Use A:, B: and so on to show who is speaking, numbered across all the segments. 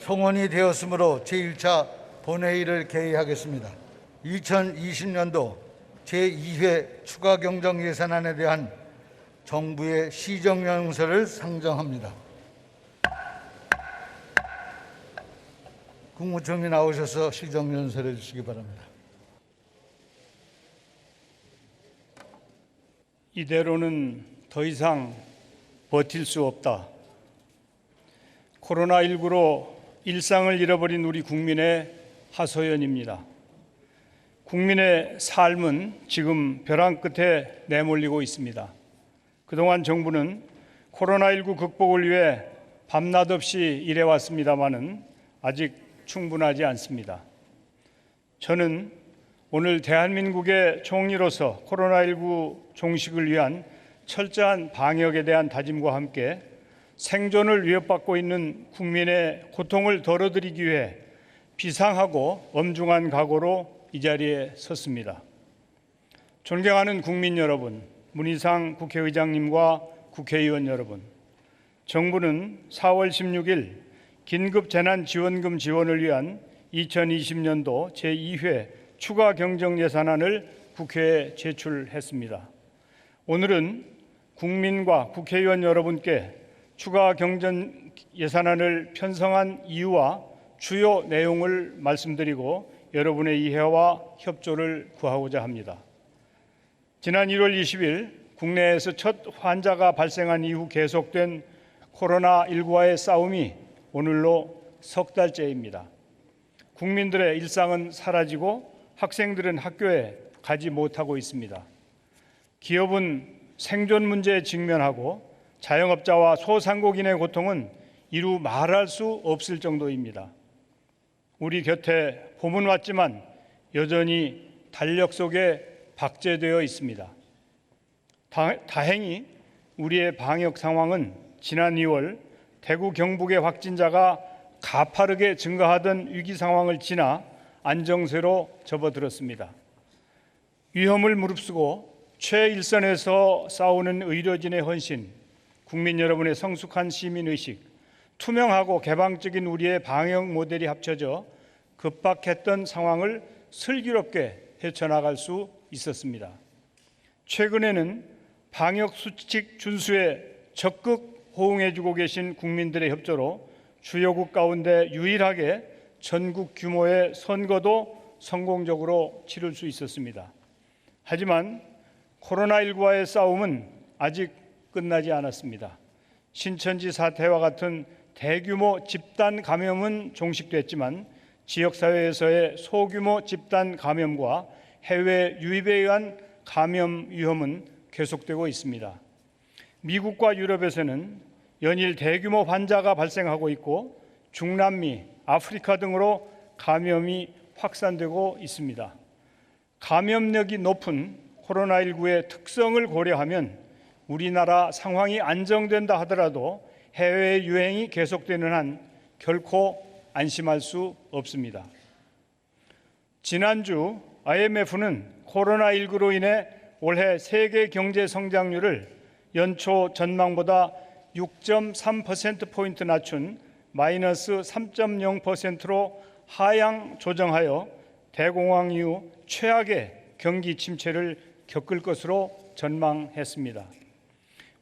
A: 송원이 되었으므로 제1차 본회의를 개의하겠습니다. 2020년도 제2회 추가 경정 예산안에 대한 정부의 시정연설을 상정합니다. 국무총리 나오셔서 시정연설해 주시기 바랍니다.
B: 이대로는 더 이상 버틸 수 없다. 코로나19로 일상을 잃어버린 우리 국민의 하소연입니다. 국민의 삶은 지금 벼랑 끝에 내몰리고 있습니다. 그동안 정부는 코로나19 극복을 위해 밤낮 없이 일해왔습니다마는 아직 충분하지 않습니다. 저는 오늘 대한민국의 총리로서 코로나19 종식을 위한 철저한 방역에 대한 다짐과 함께 생존을 위협받고 있는 국민의 고통을 덜어드리기 위해 비상하고 엄중한 각오로 이 자리에 섰습니다. 존경하는 국민 여러분, 문희상 국회의장님과 국회의원 여러분, 정부는 4월 16일 긴급재난지원금 지원을 위한 2020년도 제2회 추가 경정 예산안을 국회에 제출했습니다. 오늘은 국민과 국회의원 여러분께 추가 경정 예산안을 편성한 이유와 주요 내용을 말씀드리고 여러분의 이해와 협조를 구하고자 합니다. 지난 1월 20일 국내에서 첫 환자가 발생한 이후 계속된 코로나19와의 싸움이 오늘로 석 달째입니다. 국민들의 일상은 사라지고 학생들은 학교에 가지 못하고 있습니다. 기업은 생존 문제에 직면하고 자영업자와 소상공인의 고통은 이루 말할 수 없을 정도입니다. 우리 곁에 봄은 왔지만 여전히 달력 속에 박제되어 있습니다. 다행히 우리의 방역 상황은 지난 2월 대구 경북의 확진자가 가파르게 증가하던 위기 상황을 지나 안정세로 접어들었습니다. 위험을 무릅쓰고 최일선에서 싸우는 의료진의 헌신, 국민 여러분의 성숙한 시민의식, 투명하고 개방적인 우리의 방역 모델이 합쳐져 급박했던 상황을 슬기롭게 헤쳐나갈 수 있었습니다. 최근에는 방역 수칙 준수에 적극 호응해주고 계신 국민들의 협조로 주요국 가운데 유일하게 전국 규모의 선거도 성공적으로 치를 수 있었습니다. 하지만 코로나19와의 싸움은 아직 끝나지 않았습니다. 신천지 사태와 같은 대규모 집단 감염은 종식됐지만 지역사회에서의 소규모 집단 감염과 해외 유입에 의한 감염 위험은 계속되고 있습니다. 미국과 유럽에서는 연일 대규모 환자가 발생하고 있고 중남미, 아프리카 등으로 감염이 확산되고 있습니다. 감염력이 높은 코로나19의 특성을 고려하면 우리나라 상황이 안정된다 하더라도 해외 유행이 계속되는 한 결코 안심할 수 없습니다. 지난주 IMF는 코로나19로 인해 올해 세계 경제 성장률을 연초 전망보다 6.3%포인트 낮춘 마이너스 3.0%로 하향 조정하여 대공황 이후 최악의 경기 침체를 겪을 것으로 전망했습니다.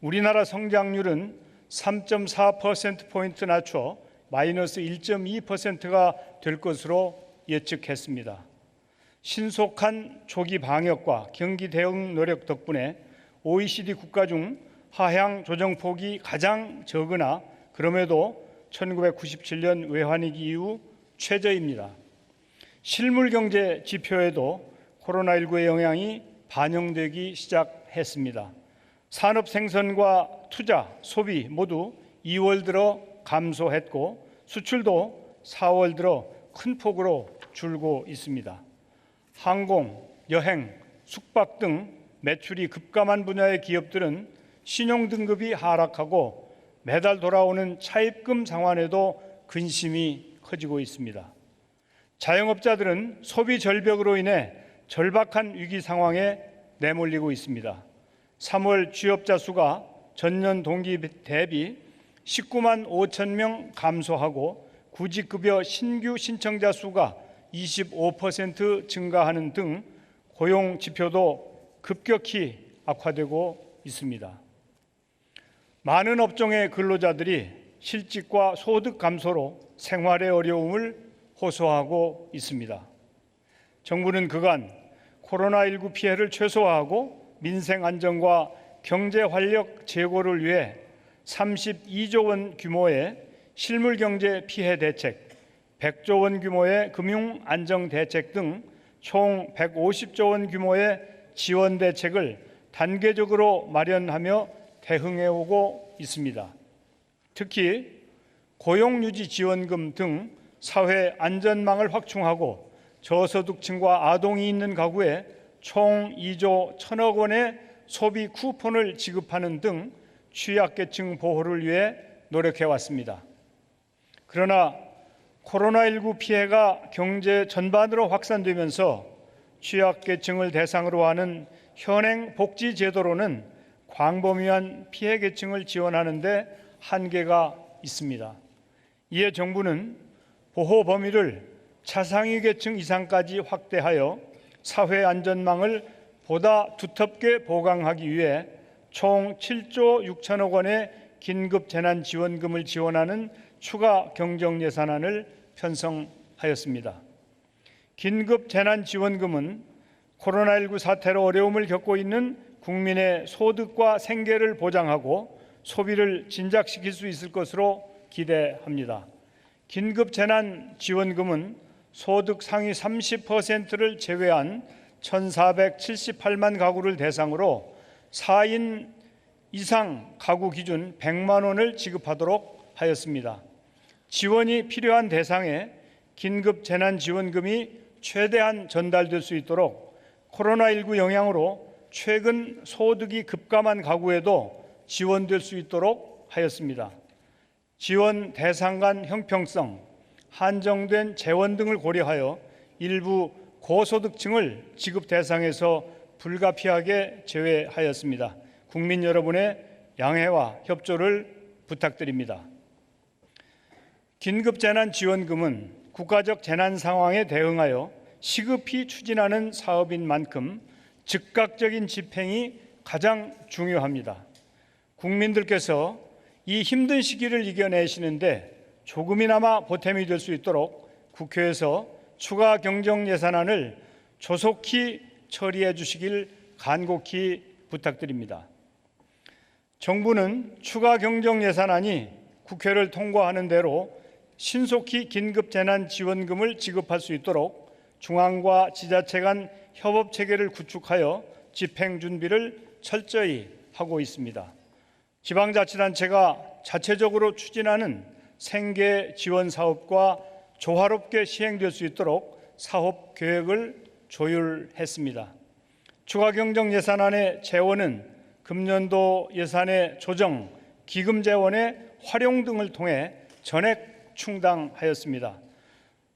B: 우리나라 성장률은 3.4%포인트 낮춰 마이너스 1.2%가 될 것으로 예측했습니다. 신속한 조기 방역과 경기 대응 노력 덕분에 OECD 국가 중 하향 조정폭이 가장 적으나 그럼에도 1997년 외환위기 이후 최저입니다. 실물 경제 지표에도 코로나19의 영향이 반영되기 시작했습니다. 산업 생산과 투자, 소비 모두 2월 들어 감소했고 수출도 4월 들어 큰 폭으로 줄고 있습니다. 항공, 여행, 숙박 등 매출이 급감한 분야의 기업들은 신용등급이 하락하고 매달 돌아오는 차입금 상환에도 근심이 커지고 있습니다. 자영업자들은 소비 절벽으로 인해 절박한 위기 상황에 내몰리고 있습니다. 3월 취업자 수가 전년 동기 대비 19만 5천 명 감소하고 구직급여 신규 신청자 수가 25% 증가하는 등 고용 지표도 급격히 악화되고 있습니다. 많은 업종의 근로자들이 실직과 소득 감소로 생활의 어려움을 호소하고 있습니다. 정부는 그간 코로나19 피해를 최소화하고 민생 안정과 경제 활력 제고를 위해 32조 원 규모의 실물 경제 피해 대책, 100조 원 규모의 금융 안정 대책 등 총 150조 원 규모의 지원 대책을 단계적으로 마련하며 대응해 오고 있습니다. 특히 고용유지 지원금 등 사회 안전망을 확충하고 저소득층과 아동이 있는 가구에 총 2조 1천억 원의 소비 쿠폰을 지급하는 등 취약계층 보호를 위해 노력해 왔습니다. 그러나 코로나19 피해가 경제 전반으로 확산되면서 취약계층을 대상으로 하는 현행 복지제도로는 광범위한 피해계층을 지원하는 데 한계가 있습니다. 이에 정부는 보호 범위를 차상위 계층 이상까지 확대하여 사회 안전망을 보다 두텁게 보강하기 위해 총 7조 6천억 원의 긴급 재난지원금을 지원하는 추가 경정 예산안을 편성하였습니다. 긴급 재난지원금은 코로나19 사태로 어려움을 겪고 있는 국민의 소득과 생계를 보장하고 소비를 진작시킬 수 있을 것으로 기대합니다. 긴급 재난지원금은 소득 상위 30%를 제외한 1,478만 가구를 대상으로 4인 이상 가구 기준 100만 원을 지급하도록 하였습니다. 지원이 필요한 대상에 긴급 재난지원금이 최대한 전달될 수 있도록 코로나19 영향으로 최근 소득이 급감한 가구에도 지원될 수 있도록 하였습니다. 지원 대상 간 형평성, 한정된 재원 등을 고려하여 일부 고소득층을 지급 대상에서 불가피하게 제외하였습니다. 국민 여러분의 양해와 협조를 부탁드립니다. 긴급재난지원금은 국가적 재난 상황에 대응하여 시급히 추진하는 사업인 만큼 즉각적인 집행이 가장 중요합니다. 국민들께서 이 힘든 시기를 이겨내시는데 조금이나마 보탬이 될 수 있도록 국회에서 추가 경정 예산안을 조속히 처리해 주시길 간곡히 부탁드립니다. 정부는 추가 경정 예산안이 국회를 통과하는 대로 신속히 긴급재난지원금을 지급할 수 있도록 중앙과 지자체 간 협업체계를 구축하여 집행 준비를 철저히 하고 있습니다. 지방자치단체가 자체적으로 추진하는 생계 지원 사업과 조화롭게 시행될 수 있도록 사업 계획을 조율했습니다. 추가 경정 예산안의 재원은 금년도 예산의 조정, 기금 재원의 활용 등을 통해 전액 충당하였습니다.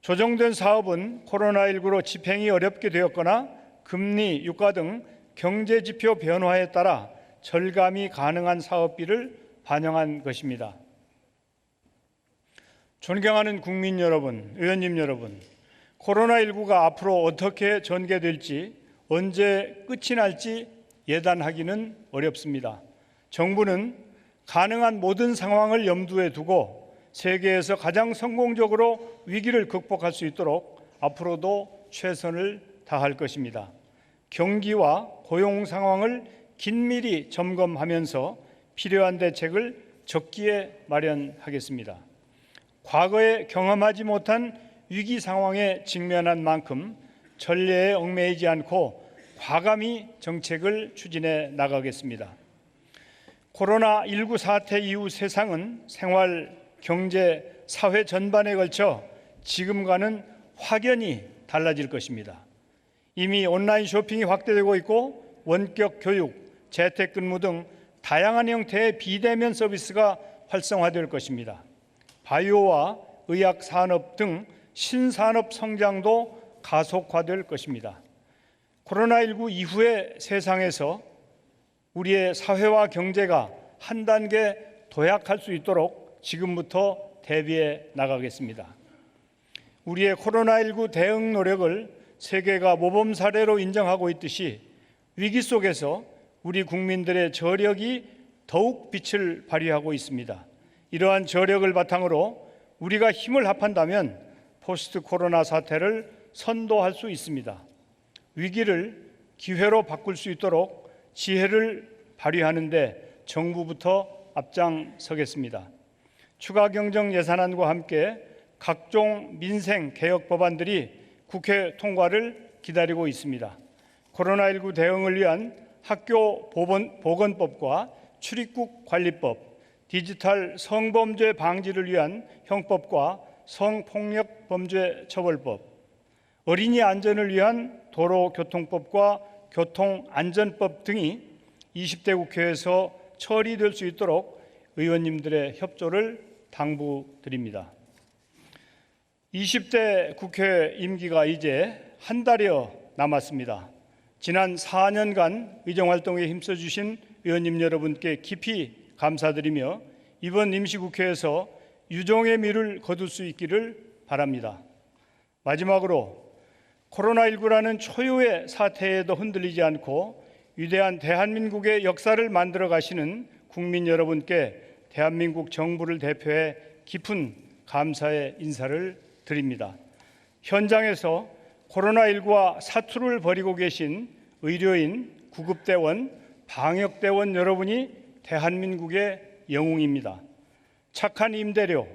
B: 조정된 사업은 코로나19로 집행이 어렵게 되었거나 금리, 유가 등 경제 지표 변화에 따라 절감이 가능한 사업비를 반영한 것입니다. 존경하는 국민 여러분, 의원님 여러분, 코로나19가 앞으로 어떻게 전개될지, 언제 끝이 날지 예단하기는 어렵습니다. 정부는 가능한 모든 상황을 염두에 두고 세계에서 가장 성공적으로 위기를 극복할 수 있도록 앞으로도 최선을 다할 것입니다. 경기와 고용 상황을 긴밀히 점검하면서 필요한 대책을 적기에 마련하겠습니다. 과거에 경험하지 못한 위기 상황에 직면한 만큼 전례에 얽매이지 않고 과감히 정책을 추진해 나가겠습니다. 코로나19 사태 이후 세상은 생활, 경제, 사회 전반에 걸쳐 지금과는 확연히 달라질 것입니다. 이미 온라인 쇼핑이 확대되고 있고 원격 교육, 재택근무 등 다양한 형태의 비대면 서비스가 활성화될 것입니다. 바이오와 의학 산업 등 신산업 성장도 가속화될 것입니다. 코로나19 이후의 세상에서 우리의 사회와 경제가 한 단계 도약할 수 있도록 지금부터 대비해 나가겠습니다. 우리의 코로나19 대응 노력을 세계가 모범 사례로 인정하고 있듯이 위기 속에서 우리 국민들의 저력이 더욱 빛을 발휘하고 있습니다. 이러한 저력을 바탕으로 우리가 힘을 합한다면 포스트 코로나 사태를 선도할 수 있습니다. 위기를 기회로 바꿀 수 있도록 지혜를 발휘하는 데 정부부터 앞장서겠습니다. 추가 경정 예산안과 함께 각종 민생 개혁 법안들이 국회 통과를 기다리고 있습니다. 코로나19 대응을 위한 학교 보건법과 출입국 관리법, 디지털 성범죄 방지를 위한 형법과 성폭력 범죄 처벌법, 어린이 안전을 위한 도로교통법과 교통안전법 등이 20대 국회에서 처리될 수 있도록 의원님들의 협조를 당부드립니다. 20대 국회 임기가 이제 한 달여 남았습니다. 지난 4년간 의정활동에 힘써주신 의원님 여러분께 깊이 감사드리며 이번 임시국회에서 유종의 미를 거둘 수 있기를 바랍니다. 마지막으로 코로나19라는 초유의 사태에도 흔들리지 않고 위대한 대한민국의 역사를 만들어 가시는 국민 여러분께 대한민국 정부를 대표해 깊은 감사의 인사를 드립니다. 현장에서 코로나19와 사투를 벌이고 계신 의료인, 구급대원, 방역대원 여러분이 대한민국의 영웅입니다. 착한 임대료,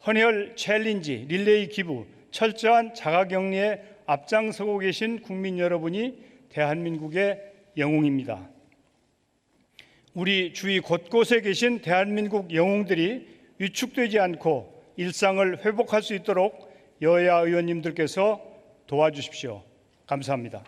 B: 헌혈 챌린지, 릴레이 기부, 철저한 자가격리에 앞장서고 계신 국민 여러분이 대한민국의 영웅입니다. 우리 주위 곳곳에 계신 대한민국 영웅들이 위축되지 않고 일상을 회복할 수 있도록 여야 의원님들께서 도와주십시오. 감사합니다.